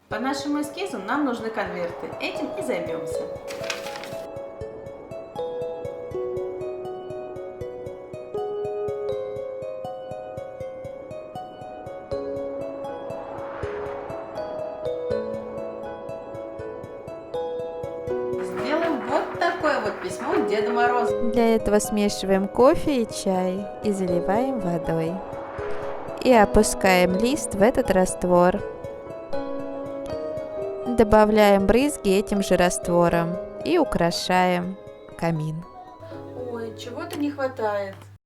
По нашему эскизу нам нужны конверты. Этим и займемся. Сделаем вот такое вот письмо к Деду Морозу. Для этого смешиваем кофе и чай и заливаем водой. И опускаем лист в этот раствор. Добавляем брызги этим же раствором и украшаем камин. Ой, чего-то не хватает.